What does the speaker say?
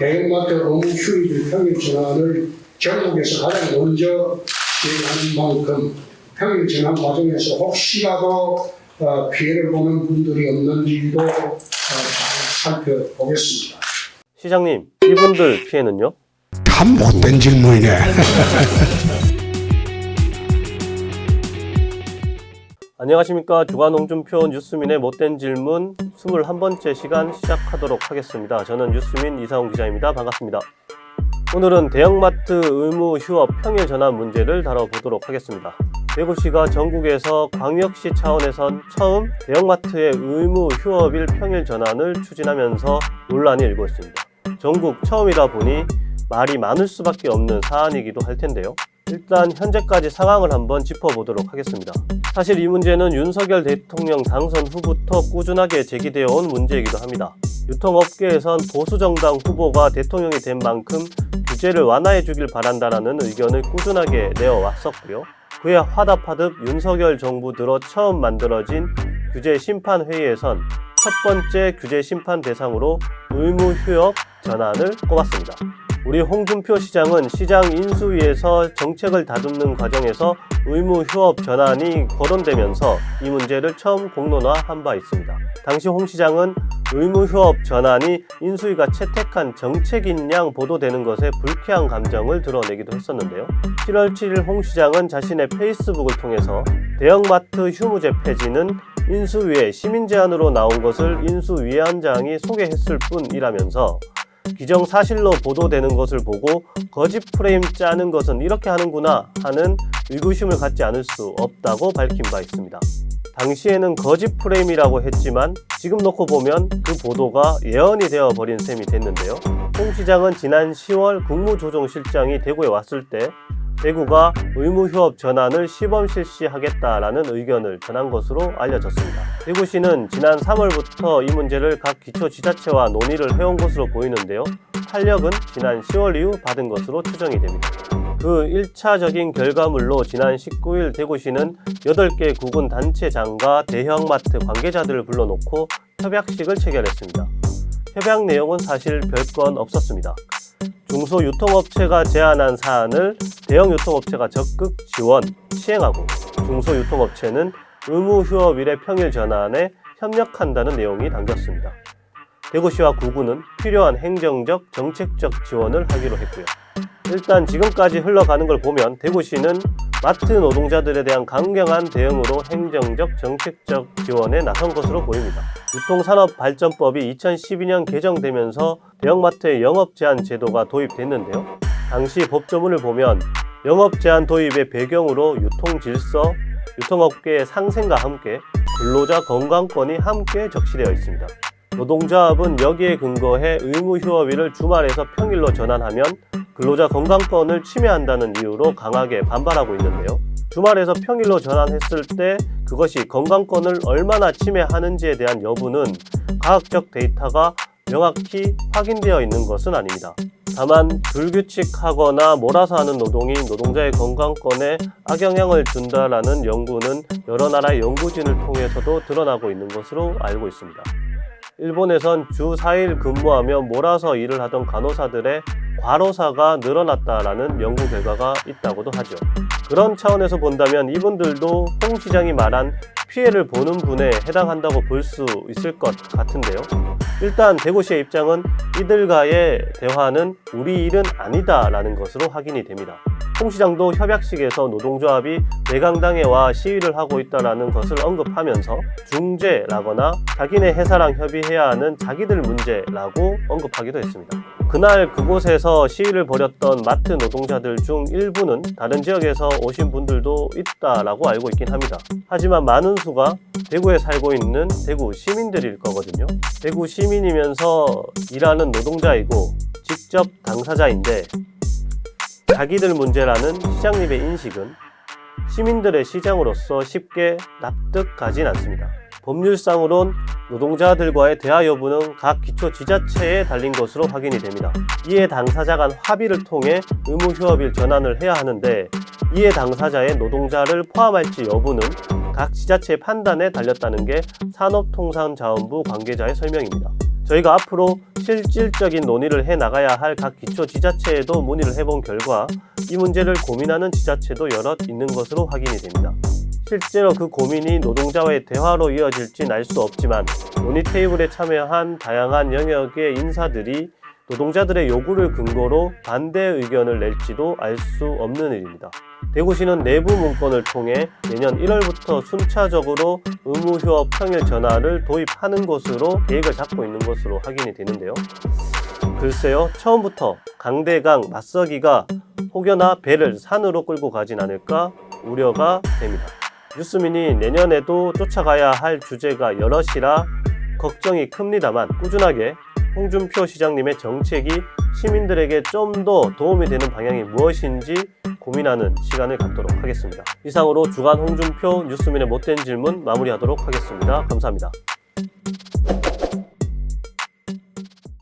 대형마트 의무 휴일일 평일 전환을 전국에서 가장 먼저 시행하는 만큼 평일 전환 과정에서 혹시라도 피해를 보는 분들이 없는지도 잘 살펴보겠습니다. 시장님, 이분들 피해는요? 참 못된 질문이네. 안녕하십니까. 주간홍준표 뉴스민의 못된 질문 21번째 시간 시작하도록 하겠습니다. 저는 뉴스민 이상훈 기자입니다. 반갑습니다. 오늘은 대형마트 의무 휴업 평일 전환 문제를 다뤄보도록 하겠습니다. 대구시가 전국에서 광역시 차원에선 처음 대형마트의 의무 휴업일 평일 전환을 추진하면서 논란이 일고 있습니다. 전국 처음이다 보니 말이 많을 수밖에 없는 사안이기도 할 텐데요. 일단 현재까지 상황을 한번 짚어보도록 하겠습니다. 사실 이 문제는 윤석열 대통령 당선 후부터 꾸준하게 제기되어 온 문제이기도 합니다. 유통업계에선 보수정당 후보가 대통령이 된 만큼 규제를 완화해 주길 바란다라는 의견을 꾸준하게 내어왔었고요. 그에 화답하듯 윤석열 정부 들어 처음 만들어진 규제심판회의에선 첫 번째 규제심판 대상으로 의무 휴업 전환을 꼽았습니다. 우리 홍준표 시장은 시장 인수위에서 정책을 다듬는 과정에서 의무 휴업 전환이 거론되면서 이 문제를 처음 공론화한 바 있습니다. 당시 홍 시장은 의무 휴업 전환이 인수위가 채택한 정책인 양 보도되는 것에 불쾌한 감정을 드러내기도 했었는데요. 7월 7일 홍 시장은 자신의 페이스북을 통해서 대형마트 휴무제 폐지는 인수위의 시민 제안으로 나온 것을 인수위원장이 소개했을 뿐이라면서 기정사실로 보도되는 것을 보고 거짓 프레임 짜는 것은 이렇게 하는구나 하는 의구심을 갖지 않을 수 없다고 밝힌 바 있습니다. 당시에는 거짓 프레임이라고 했지만 지금 놓고 보면 그 보도가 예언이 되어버린 셈이 됐는데요. 홍 시장은 지난 10월 국무조정실장이 대구에 왔을 때 대구가 의무휴업 전환을 시범 실시하겠다라는 의견을 전한 것으로 알려졌습니다. 대구시는 지난 3월부터 이 문제를 각 기초지자체와 논의를 해온 것으로 보이는데요. 탄력은 지난 10월 이후 받은 것으로 추정이 됩니다. 그 1차적인 결과물로 지난 19일 대구시는 8개 구군 단체장과 대형마트 관계자들을 불러놓고 협약식을 체결했습니다. 협약 내용은 사실 별건 없었습니다. 중소유통업체가 제안한 사안을 대형유통업체가 적극 지원, 시행하고 중소유통업체는 의무휴업일의 평일 전환에 협력한다는 내용이 담겼습니다. 대구시와 구군은 필요한 행정적, 정책적 지원을 하기로 했고요. 일단 지금까지 흘러가는 걸 보면 대구시는 마트 노동자들에 대한 강경한 대응으로 행정적, 정책적 지원에 나선 것으로 보입니다. 유통산업발전법이 2012년 개정되면서 대형마트의 영업제한 제도가 도입됐는데요. 당시 법조문을 보면 영업제한 도입의 배경으로 유통질서, 유통업계의 상생과 함께 근로자 건강권이 함께 적시되어 있습니다. 노동조합은 여기에 근거해 의무휴업일을 주말에서 평일로 전환하면 근로자 건강권을 침해한다는 이유로 강하게 반발하고 있는데요. 주말에서 평일로 전환했을 때 그것이 건강권을 얼마나 침해하는지에 대한 여부는 과학적 데이터가 명확히 확인되어 있는 것은 아닙니다. 다만 불규칙하거나 몰아서 하는 노동이 노동자의 건강권에 악영향을 준다라는 연구는 여러 나라의 연구진을 통해서도 드러나고 있는 것으로 알고 있습니다. 일본에선 주 4일 근무하며 몰아서 일을 하던 간호사들의 과로사가 늘어났다라는 연구 결과가 있다고도 하죠. 그런 차원에서 본다면 이분들도 홍 시장이 말한 피해를 보는 분에 해당한다고 볼 수 있을 것 같은데요. 일단 대구시의 입장은 이들과의 대화는 우리 일은 아니다라는 것으로 확인이 됩니다. 홍 시장도 협약식에서 노동조합이 내강당회와 시위를 하고 있다는 것을 언급하면서 중재라거나 자기네 회사랑 협의해야 하는 자기들 문제라고 언급하기도 했습니다. 그날 그곳에서 시위를 벌였던 마트 노동자들 중 일부는 다른 지역에서 오신 분들도 있다라고 알고 있긴 합니다. 하지만 많은 수가 대구에 살고 있는 대구 시민들일 거거든요. 대구 시민이면서 일하는 노동자이고 직접 당사자인데 자기들 문제라는 시장님의 인식은 시민들의 시장으로서 쉽게 납득가진 않습니다. 법률상으론 노동자들과의 대화 여부는 각 기초지자체에 달린 것으로 확인이 됩니다. 이해 당사자 간 합의를 통해 의무휴업일 전환을 해야 하는데 이해 당사자의 노동자를 포함할지 여부는 각 지자체의 판단에 달렸다는 게 산업통상자원부 관계자의 설명입니다. 저희가 앞으로 실질적인 논의를 해나가야 할 각 기초지자체에도 문의를 해본 결과 이 문제를 고민하는 지자체도 여럿 있는 것으로 확인이 됩니다. 실제로 그 고민이 노동자와의 대화로 이어질진 알 수 없지만 논의 테이블에 참여한 다양한 영역의 인사들이 노동자들의 요구를 근거로 반대 의견을 낼지도 알 수 없는 일입니다. 대구시는 내부 문건을 통해 내년 1월부터 순차적으로 의무휴업 평일 전환을 도입하는 것으로 계획을 잡고 있는 것으로 확인이 되는데요. 글쎄요, 처음부터 강대강 맞서기가 혹여나 배를 산으로 끌고 가진 않을까 우려가 됩니다. 뉴스민이 내년에도 쫓아가야 할 주제가 여럿이라 걱정이 큽니다만 꾸준하게 홍준표 시장님의 정책이 시민들에게 좀 더 도움이 되는 방향이 무엇인지 고민하는 시간을 갖도록 하겠습니다. 이상으로 주간 홍준표 뉴스민의 못된 질문 마무리하도록 하겠습니다. 감사합니다.